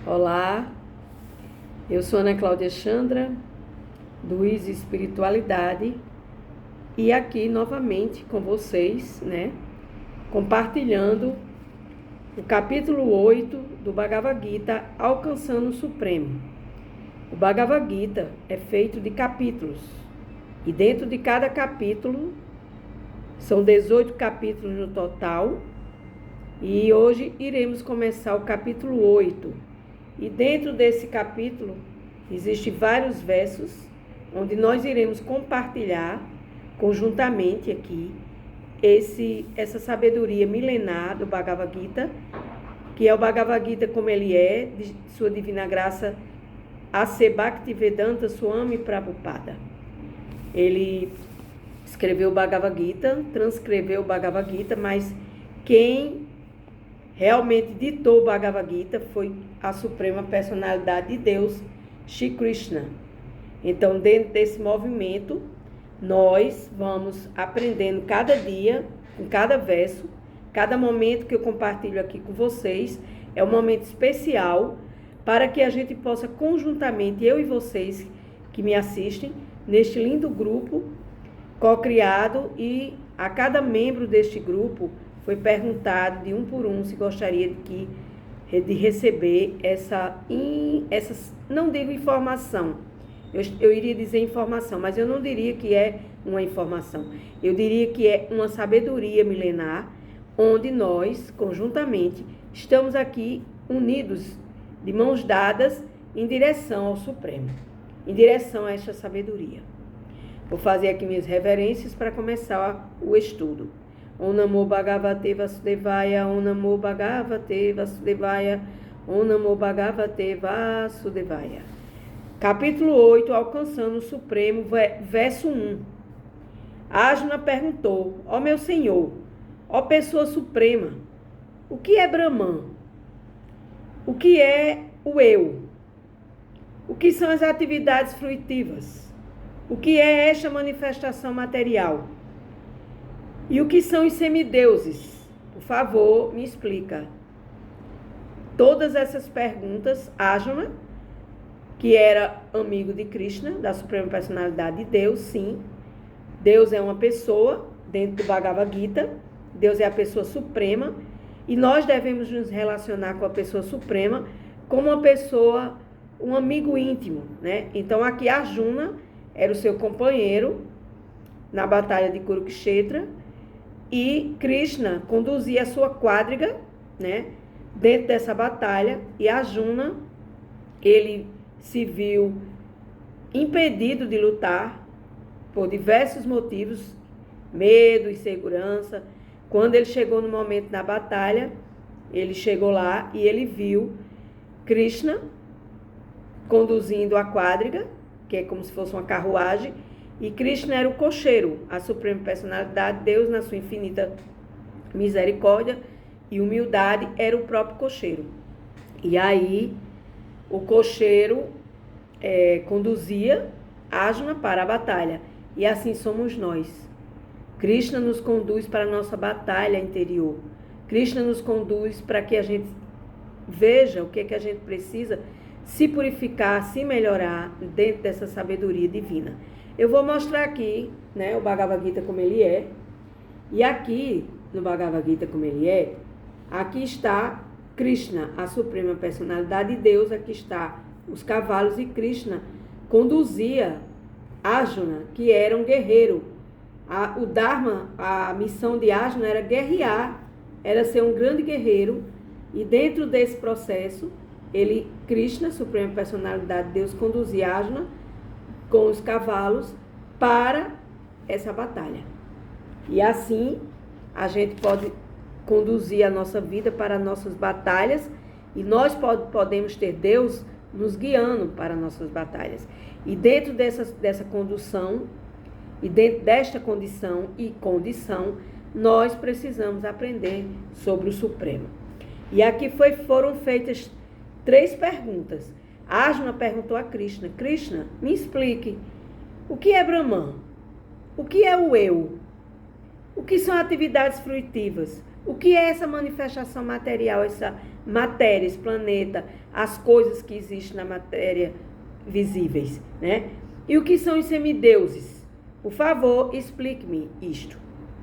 Olá, eu sou Ana Cláudia Chandra, do ISE Espiritualidade, e aqui novamente com vocês, compartilhando o capítulo 8 do Bhagavad Gita, Alcançando o Supremo. O Bhagavad Gita é feito de capítulos, e dentro de cada capítulo, são 18 capítulos no total, e hoje iremos começar o capítulo 8. E dentro desse capítulo, existem vários versos, onde nós iremos compartilhar conjuntamente aqui essa sabedoria milenar do Bhagavad Gita, que é o Bhagavad Gita como ele é, de sua divina graça, A.C. Bhaktivedanta Swami Prabhupada. Ele escreveu o Bhagavad Gita, transcreveu o Bhagavad Gita, mas quem realmente ditou o Bhagavad Gita foi a Suprema Personalidade de Deus, Shri Krishna. Então, dentro desse movimento, nós vamos aprendendo cada dia, com cada verso, cada momento que eu compartilho aqui com vocês, é um momento especial para que a gente possa conjuntamente, eu e vocês que me assistem, neste lindo grupo co-criado, e a cada membro deste grupo foi perguntado de um por um se gostaria de receber essa, não digo informação, eu iria dizer informação, mas eu não diria que é uma informação, eu diria que é uma sabedoria milenar, onde nós, conjuntamente, estamos aqui unidos, de mãos dadas, em direção ao Supremo, em direção a esta sabedoria. Vou fazer aqui minhas reverências para começar o estudo. Om Namo Bhagavate Vasudevaya, Om Namo Bhagavate Vasudevaya, Om Namo Bhagavate Vasudevaya. Capítulo 8, Alcançando o Supremo, verso 1. Arjuna perguntou: ó meu Senhor, ó pessoa suprema, o que é Brahman? O que é o eu? O que são as atividades fruitivas? O que é esta manifestação material? E o que são os semideuses? Por favor, me explica. Todas essas perguntas, Arjuna, que era amigo de Krishna, da Suprema Personalidade de Deus, sim. Deus é uma pessoa, dentro do Bhagavad Gita, Deus é a pessoa suprema, e nós devemos nos relacionar com a pessoa suprema como uma pessoa, um amigo íntimo, Então aqui Arjuna era o seu companheiro na batalha de Kurukshetra, e Krishna conduzia a sua quadriga, dentro dessa batalha, e Arjuna, ele se viu impedido de lutar por diversos motivos, medo, insegurança. Quando ele chegou no momento da batalha, ele chegou lá e ele viu Krishna conduzindo a quadriga, que é como se fosse uma carruagem, e Krishna era o cocheiro, a Suprema Personalidade de Deus, na sua infinita misericórdia e humildade, era o próprio cocheiro. E aí, o cocheiro conduzia Arjuna para a batalha. E assim somos nós. Krishna nos conduz para a nossa batalha interior. Krishna nos conduz para que a gente veja o que é que a gente precisa se purificar, se melhorar dentro dessa sabedoria divina. Eu vou mostrar aqui, o Bhagavad Gita como ele é. E aqui, no Bhagavad Gita como ele é, aqui está Krishna, a Suprema Personalidade de Deus. Aqui está os cavalos, e Krishna conduzia Arjuna, que era um guerreiro. O Dharma, a missão de Arjuna era guerrear, era ser um grande guerreiro. E dentro desse processo, Krishna, Suprema Personalidade de Deus, conduzia Arjuna com os cavalos para essa batalha. E assim a gente pode conduzir a nossa vida para nossas batalhas, e nós podemos ter Deus nos guiando para nossas batalhas. E dentro dessa condução, e dentro desta condição, nós precisamos aprender sobre o Supremo. E aqui foram feitas 3 perguntas. Arjuna perguntou a Krishna: Krishna, me explique, o que é Brahman? O que é o eu? O que são atividades fruitivas? O que é essa manifestação material, essa matéria, esse planeta, as coisas que existem na matéria visíveis, né? E o que são os semideuses? Por favor, explique-me isto.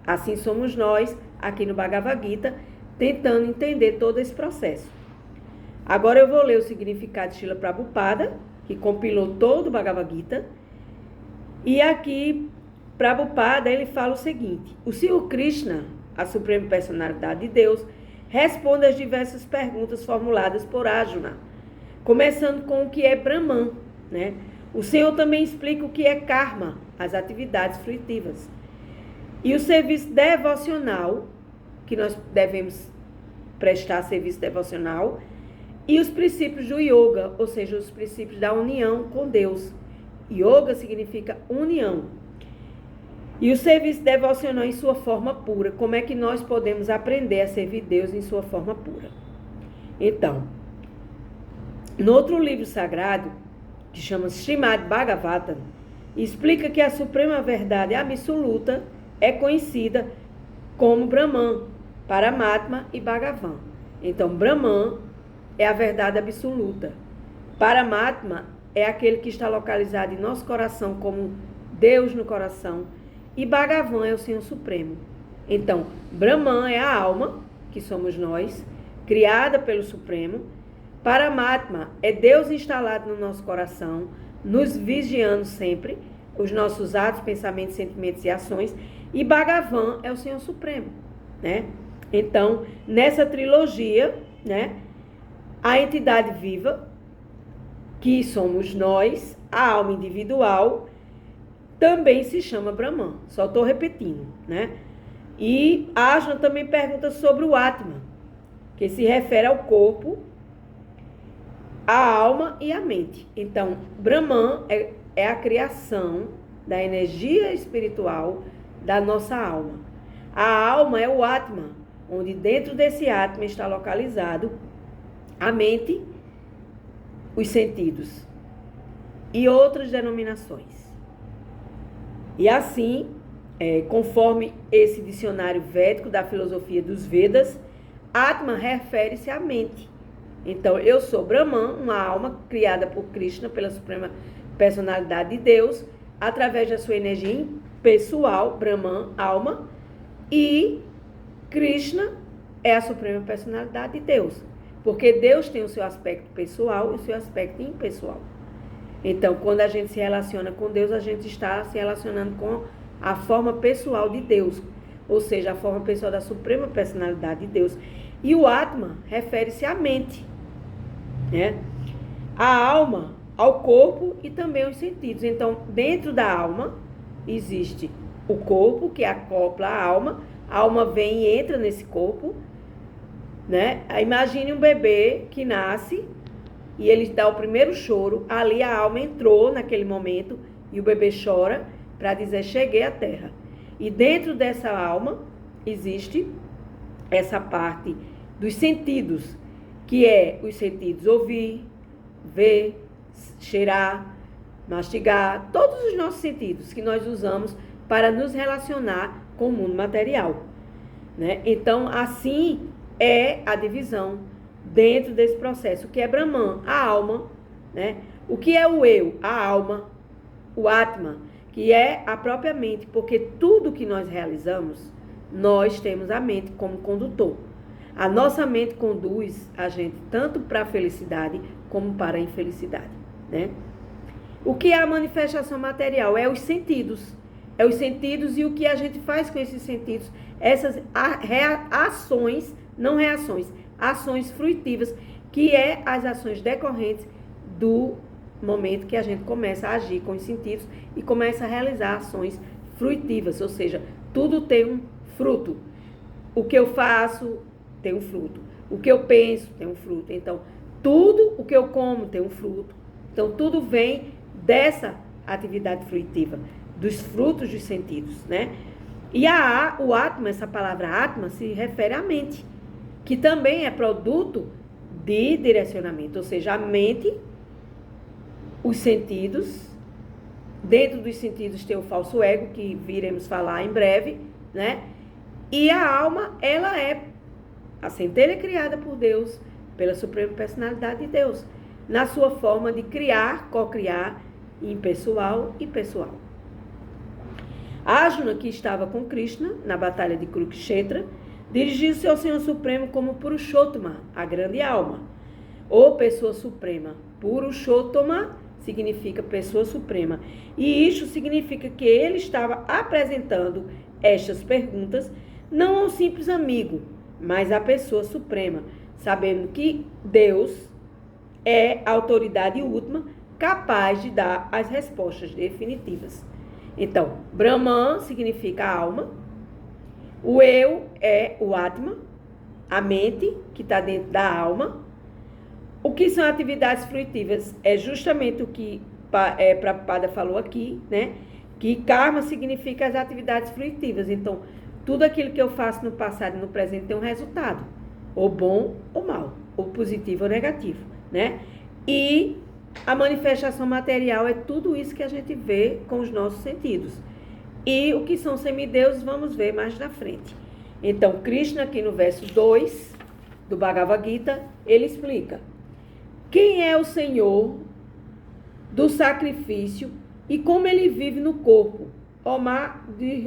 Assim somos nós, aqui no Bhagavad Gita, tentando entender todo esse processo. Agora eu vou ler o significado de Srila Prabhupada, que compilou todo o Bhagavad Gita. E aqui, Prabhupada, ele fala o seguinte: o Senhor Krishna, a suprema personalidade de Deus, responde às diversas perguntas formuladas por Arjuna, começando com o que é Brahman, né? O Senhor também explica o que é karma, as atividades fruitivas. E o serviço devocional, que nós devemos prestar serviço devocional, e os princípios do yoga, ou seja, os princípios da união com Deus. Yoga significa união. E o serviço devocional em sua forma pura. Como é que nós podemos aprender a servir Deus em sua forma pura? Então, no outro livro sagrado, que chama Srimad Bhagavatam, explica que a suprema verdade absoluta é conhecida como Brahman, Paramatma e Bhagavan. Então, Brahman é a verdade absoluta. Paramatma é aquele que está localizado em nosso coração como Deus no coração. E Bhagavan é o Senhor Supremo. Então, Brahman é a alma, que somos nós, criada pelo Supremo. Paramatma é Deus instalado no nosso coração, nos vigiando sempre, os nossos atos, pensamentos, sentimentos e ações. E Bhagavan é o Senhor Supremo, né? Então, nessa trilogia, né, a entidade viva, que somos nós, a alma individual, também se chama Brahman. Só estou repetindo, né? E Arjuna também pergunta sobre o Atma, que se refere ao corpo, a alma e a mente. Então, Brahman é a criação da energia espiritual da nossa alma. A alma é o Atma, onde dentro desse Atma está localizado a mente, os sentidos e outras denominações. E assim, conforme esse dicionário védico da filosofia dos Vedas, Atma refere-se à mente. Então, eu sou Brahman, uma alma criada por Krishna, pela suprema personalidade de Deus, através da sua energia pessoal, Brahman, alma, e Krishna é a suprema personalidade de Deus. Porque Deus tem o seu aspecto pessoal e o seu aspecto impessoal. Então, quando a gente se relaciona com Deus, a gente está se relacionando com a forma pessoal de Deus, ou seja, a forma pessoal da suprema personalidade de Deus. E o Atma refere-se à mente, né? A alma, ao corpo e também aos sentidos. Então, dentro da alma existe o corpo, que acopla a alma vem e entra nesse corpo, né? Imagine um bebê que nasce e ele dá o primeiro choro, ali a alma entrou naquele momento e o bebê chora para dizer cheguei à terra. E dentro dessa alma existe essa parte dos sentidos, que é os sentidos ouvir, ver, cheirar, mastigar, todos os nossos sentidos que nós usamos para nos relacionar com o mundo material, né? Então, assim é a divisão dentro desse processo. O que é Brahman? A alma, né? O que é o eu? A alma, o Atma, que é a própria mente, porque tudo que nós realizamos, nós temos a mente como condutor. A nossa mente conduz a gente tanto para a felicidade como para a infelicidade, né? O que é a manifestação material? É os sentidos. É os sentidos e o que a gente faz com esses sentidos. Essas ações, não reações, ações fruitivas, que é as ações decorrentes do momento que a gente começa a agir com os sentidos e começa a realizar ações fruitivas, ou seja, tudo tem um fruto. O que eu faço tem um fruto. O que eu penso tem um fruto. Então, tudo o que eu como tem um fruto. Então, tudo vem dessa atividade fruitiva, dos frutos dos sentidos, né? E o Atma, essa palavra Atma, se refere à mente, que também é produto de direcionamento, ou seja, a mente, os sentidos, dentro dos sentidos tem o falso ego, que viremos falar em breve, né? E a alma, ela é a centelha criada por Deus pela suprema personalidade de Deus, na sua forma de criar, co-criar, impessoal e pessoal. Arjuna, que estava com Krishna na batalha de Kurukshetra, dirigiu-se ao Senhor Supremo como Purushottama, a grande alma, ou pessoa suprema. Purushottama significa pessoa suprema. E isso significa que ele estava apresentando estas perguntas não a um simples amigo, mas à pessoa suprema, sabendo que Deus é a autoridade última capaz de dar as respostas definitivas. Então, Brahman significa alma, o eu é o Atma, a mente que está dentro da alma. O que são atividades fruitivas é justamente o que Prabhupada falou aqui, né? Que karma significa as atividades fruitivas. Então, tudo aquilo que eu faço no passado e no presente tem um resultado, ou bom ou mal, ou positivo ou negativo, né? E a manifestação material é tudo isso que a gente vê com os nossos sentidos. E o que são semideuses, vamos ver mais na frente. Então, Krishna, aqui no verso 2 do Bhagavad Gita, ele explica: quem é o Senhor do sacrifício e como ele vive no corpo? Ó Madhusudana.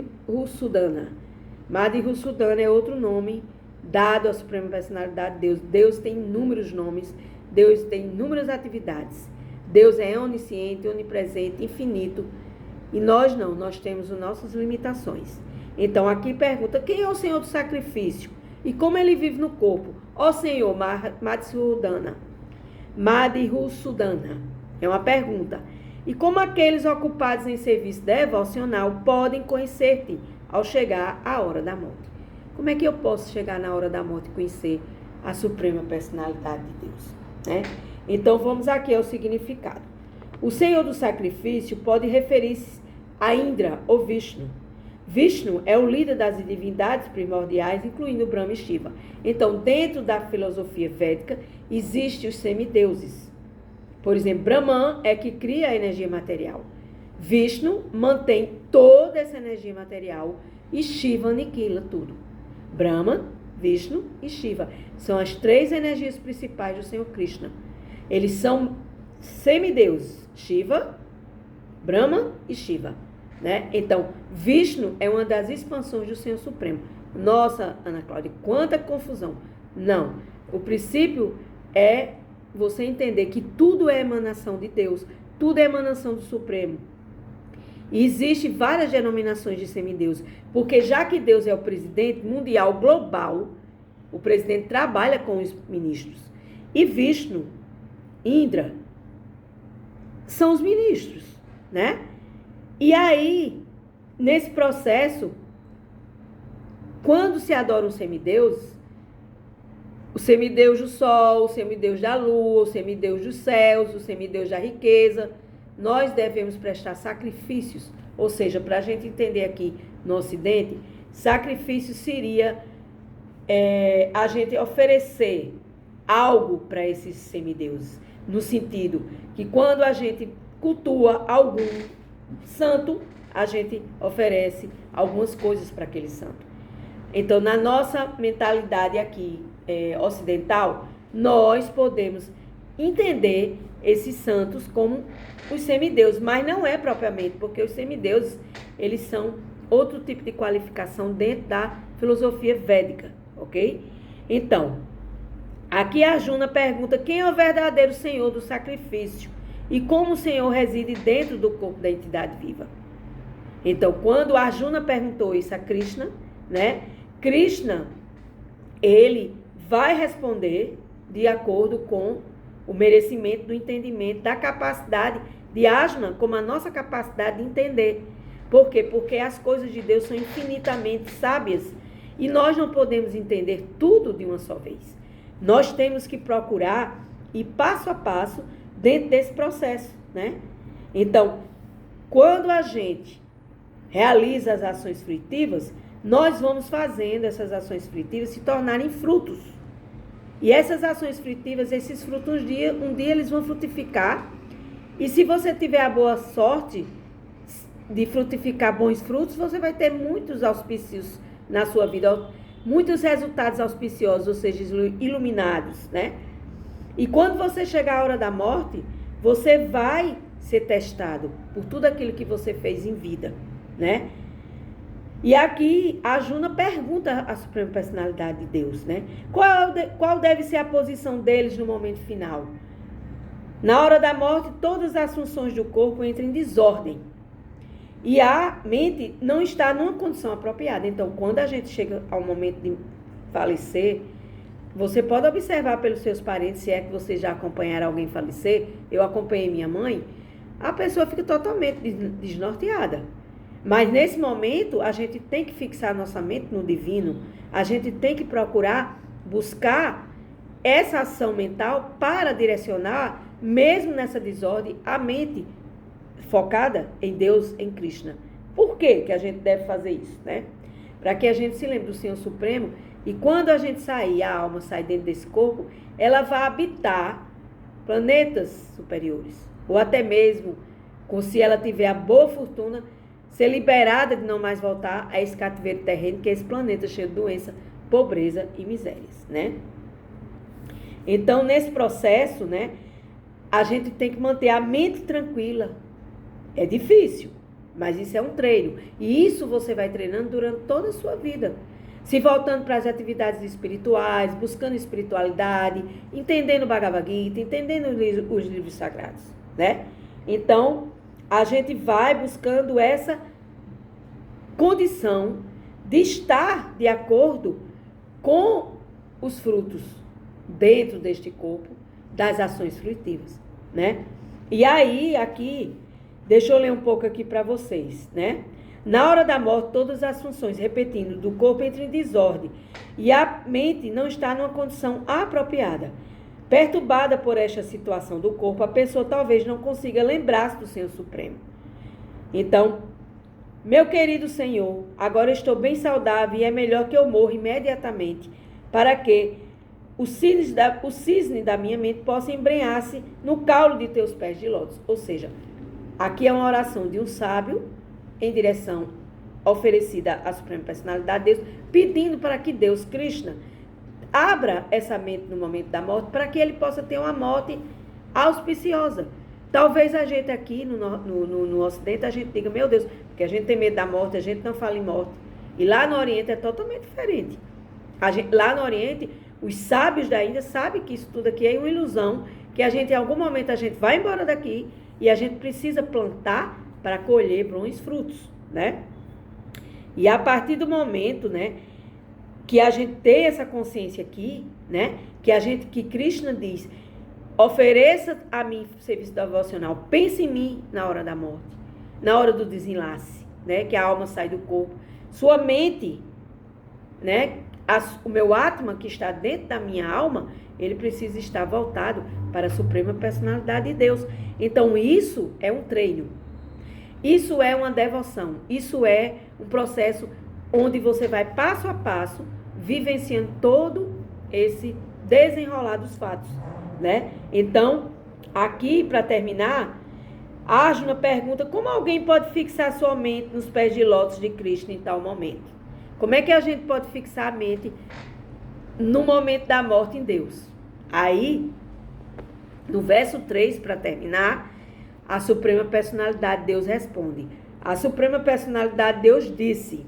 Madhusudana é outro nome dado à Suprema Personalidade de Deus. Deus tem inúmeros nomes, Deus tem inúmeras atividades. Deus é onisciente, onipresente, infinito. E nós não, nós temos as nossas limitações. Então aqui pergunta: quem é o Senhor do sacrifício e como ele vive no corpo? Ó Senhor, Madhusudana. Madhusudana. É uma pergunta. E como aqueles ocupados em serviço devocional podem conhecer-te ao chegar a hora da morte? Como é que eu posso chegar na hora da morte e conhecer a Suprema Personalidade de Deus, né? Então vamos aqui ao significado. O Senhor do sacrifício pode referir-se a Indra ou Vishnu. Vishnu é o líder das divindades primordiais, incluindo Brahma e Shiva. Então, dentro da filosofia védica, existem os semideuses. Por exemplo, Brahman é que cria a energia material. Vishnu mantém toda essa energia material e Shiva aniquila tudo. Brahma, Vishnu e Shiva são as três energias principais do Senhor Krishna. Eles são semideuses, Shiva, Brahma e Shiva, né? Então, Vishnu é uma das expansões do Senhor Supremo. Nossa, Ana Cláudia, quanta confusão. Não, o princípio é você entender que tudo é emanação de Deus, tudo é emanação do Supremo. E existem várias denominações de semideus, porque já que Deus é o presidente mundial global, o presidente trabalha com os ministros. E Vishnu, Indra, são os ministros, né? E aí, nesse processo, quando se adora um semideus, o semideus do sol, o semideus da lua, o semideus dos céus, o semideus da riqueza, nós devemos prestar sacrifícios. Ou seja, para a gente entender aqui no Ocidente, sacrifício seria a gente oferecer algo para esses semideuses. No sentido que quando a gente cultua algum santo, a gente oferece algumas coisas para aquele santo. Então, na nossa mentalidade aqui ocidental, nós podemos entender esses santos como os semideuses, mas não é propriamente, porque os semideuses, eles são outro tipo de qualificação dentro da filosofia védica, ok? Então, aqui a Arjuna pergunta: quem é o verdadeiro Senhor do sacrifício e como o Senhor reside dentro do corpo da entidade viva? Então, quando Arjuna perguntou isso a Krishna, né? Krishna, ele vai responder de acordo com o merecimento do entendimento, da capacidade de Arjuna, como a nossa capacidade de entender. Por quê? Porque as coisas de Deus são infinitamente sábias e nós não podemos entender tudo de uma só vez. Nós temos que procurar ir passo a passo dentro desse processo, né? Então, quando a gente realiza as ações fruitivas, nós vamos fazendo essas ações fruitivas se tornarem frutos. E essas ações fruitivas, esses frutos, um dia eles vão frutificar. E se você tiver a boa sorte de frutificar bons frutos, você vai ter muitos auspícios na sua vida, muitos resultados auspiciosos, ou seja, iluminados, né? E quando você chegar à hora da morte, você vai ser testado por tudo aquilo que você fez em vida, né? E aqui a Juna pergunta à Suprema Personalidade de Deus, né? Qual deve ser a posição deles no momento final? Na hora da morte, todas as funções do corpo entram em desordem. E a mente não está numa condição apropriada. Então, quando a gente chega ao momento de falecer, você pode observar pelos seus parentes, se é que você já acompanharam alguém falecer. Eu acompanhei minha mãe. A pessoa fica totalmente desnorteada. Mas nesse momento, a gente tem que fixar nossa mente no divino. A gente tem que procurar buscar essa ação mental para direcionar, mesmo nessa desordem, a mente focada em Deus, em Krishna. Por que a gente deve fazer isso, né? Para que a gente se lembre do Senhor Supremo, e quando a gente sair, a alma sai dentro desse corpo, ela vai habitar planetas superiores, ou até mesmo, se ela tiver a boa fortuna, ser liberada de não mais voltar a esse cativeiro terreno, que é esse planeta cheio de doença, pobreza e misérias, né? Então, nesse processo, né, a gente tem que manter a mente tranquila. É difícil, mas isso é um treino. E isso você vai treinando durante toda a sua vida. Se voltando para as atividades espirituais, buscando espiritualidade, entendendo o Bhagavad Gita, entendendo os livros sagrados, né? Então, a gente vai buscando essa condição de estar de acordo com os frutos dentro deste corpo das ações fruitivas, né? E aí, aqui, deixa eu ler um pouco aqui para vocês, né? Na hora da morte, todas as funções, repetindo, do corpo entram em desordem e a mente não está numa condição apropriada. Perturbada por esta situação do corpo, a pessoa talvez não consiga lembrar-se do Senhor Supremo. Então, meu querido Senhor, agora estou bem saudável e é melhor que eu morra imediatamente, para que o cisne da minha mente possa embrenhar-se no caule de teus pés de lótus. Ou seja, aqui é uma oração de um sábio em direção oferecida à Suprema Personalidade de Deus, pedindo para que Deus, Krishna, abra essa mente no momento da morte, para que ele possa ter uma morte auspiciosa. Talvez a gente aqui no Ocidente, a gente diga, meu Deus, porque a gente tem medo da morte, a gente não fala em morte. E lá no Oriente é totalmente diferente. Lá no Oriente, os sábios da Índia sabem que isso tudo aqui é uma ilusão, que a gente, em algum momento, a gente vai embora daqui e a gente precisa plantar para colher bons frutos, né? E a partir do momento, né, que a gente tem essa consciência aqui, né, que Krishna diz, ofereça a mim serviço devocional, pense em mim na hora da morte, na hora do desenlace, né, que a alma sai do corpo, sua mente, né, o meu Atma que está dentro da minha alma, ele precisa estar voltado para a Suprema Personalidade de Deus. Então isso é um treino. Isso é uma devoção, isso é um processo onde você vai passo a passo, vivenciando todo esse desenrolar dos fatos, né? Então, aqui, para terminar, a Arjuna pergunta como alguém pode fixar sua mente nos pés de lótus de Krishna em tal momento? Como é que a gente pode fixar a mente no momento da morte em Deus? Aí, no verso 3, para terminar, a Suprema Personalidade de Deus responde. A Suprema Personalidade de Deus disse: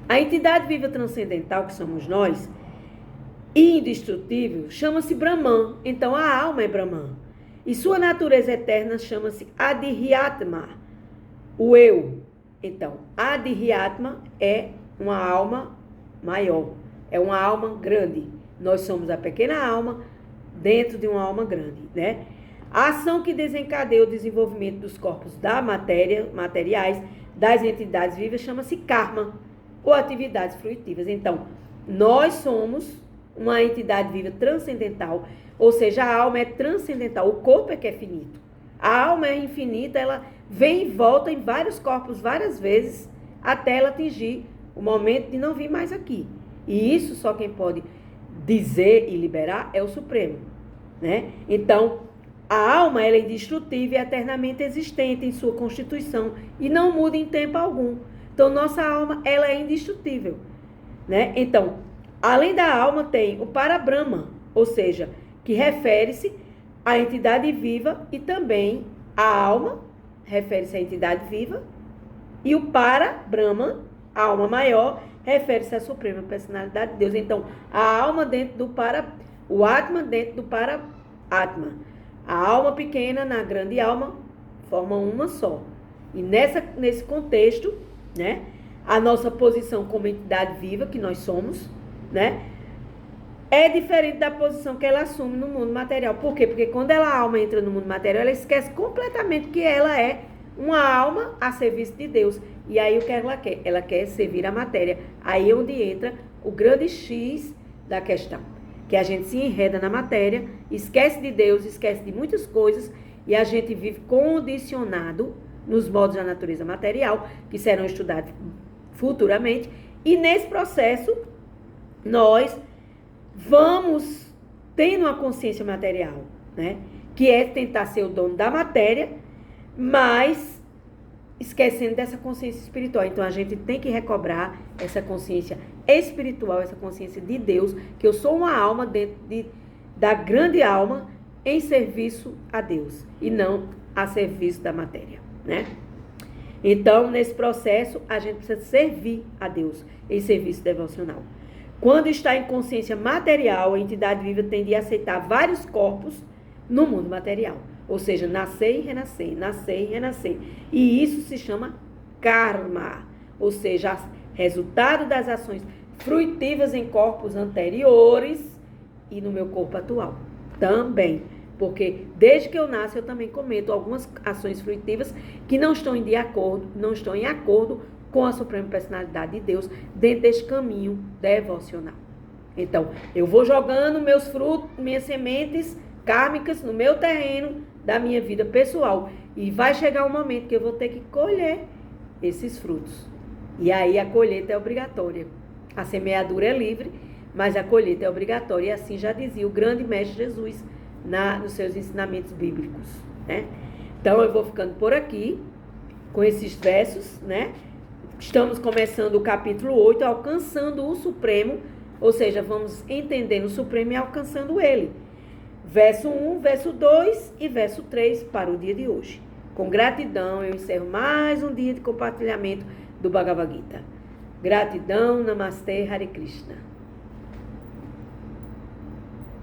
a entidade viva transcendental que somos nós, indestrutível, chama-se Brahman. Então a alma é Brahman. E sua natureza eterna chama-se Adhyatma, o eu. Então, Adhyatma é uma alma maior, é uma alma grande. Nós somos a pequena alma dentro de uma alma grande, né? A ação que desencadeia o desenvolvimento dos corpos materiais, das entidades vivas, chama-se karma, ou atividades fruitivas. Então, nós somos uma entidade viva transcendental, ou seja, a alma é transcendental, o corpo é que é finito. A alma é infinita, ela vem e volta em vários corpos várias vezes, até ela atingir o momento de não vir mais aqui. E isso só quem pode dizer e liberar é o Supremo, né? Então, a alma ela é indestrutível e eternamente existente em sua constituição e não muda em tempo algum. Então, nossa alma ela é indestrutível, né? Então, além da alma tem o Parabrahma, ou seja, que refere-se à entidade viva e também a alma, refere-se à entidade viva, e o para-Brahman, a alma maior, refere-se à suprema personalidade de Deus. Então, a alma dentro do o Atma dentro do para-Atma. A alma pequena na grande alma formam uma só. E nesse contexto, né, a nossa posição como entidade viva, que nós somos, né, é diferente da posição que ela assume no mundo material. Por quê? Porque quando a alma entra no mundo material, ela esquece completamente que ela é uma alma a serviço de Deus. E aí o que ela quer? Ela quer servir a matéria. Aí é onde entra o grande X da questão. Que a gente se enreda na matéria, esquece de Deus, esquece de muitas coisas, e a gente vive condicionado nos modos da natureza material, que serão estudados futuramente. E nesse processo, nós vamos tendo uma consciência material, né? Que é tentar ser o dono da matéria, mas esquecendo dessa consciência espiritual. Então, a gente tem que recobrar essa consciência espiritual, essa consciência de Deus, que eu sou uma alma dentro da grande alma em serviço a Deus, e não a serviço da matéria, né? Então, nesse processo, a gente precisa servir a Deus em serviço devocional. Quando está em consciência material, a entidade viva tende a aceitar vários corpos no mundo material. Ou seja, nascer e renascer, nascer e renascer. E isso se chama karma. Ou seja, resultado das ações fruitivas em corpos anteriores e no meu corpo atual também. Porque desde que eu nasço, eu também cometo algumas ações fruitivas que não estão em acordo com a Suprema Personalidade de Deus dentro deste caminho devocional. Então, eu vou jogando meus frutos, minhas sementes kármicas no meu terreno da minha vida pessoal. E vai chegar um momento que eu vou ter que colher esses frutos. E aí a colheita é obrigatória. A semeadura é livre, mas a colheita é obrigatória. E assim já dizia o grande mestre Jesus nos seus ensinamentos bíblicos, né? Então eu vou ficando por aqui com esses versos, né? Estamos começando o capítulo 8, alcançando o Supremo, ou seja, vamos entendendo o Supremo e alcançando ele. Verso 1, verso 2 e verso 3 para o dia de hoje. Com gratidão, eu encerro mais um dia de compartilhamento do Bhagavad Gita. Gratidão, Namastê, Hare Krishna.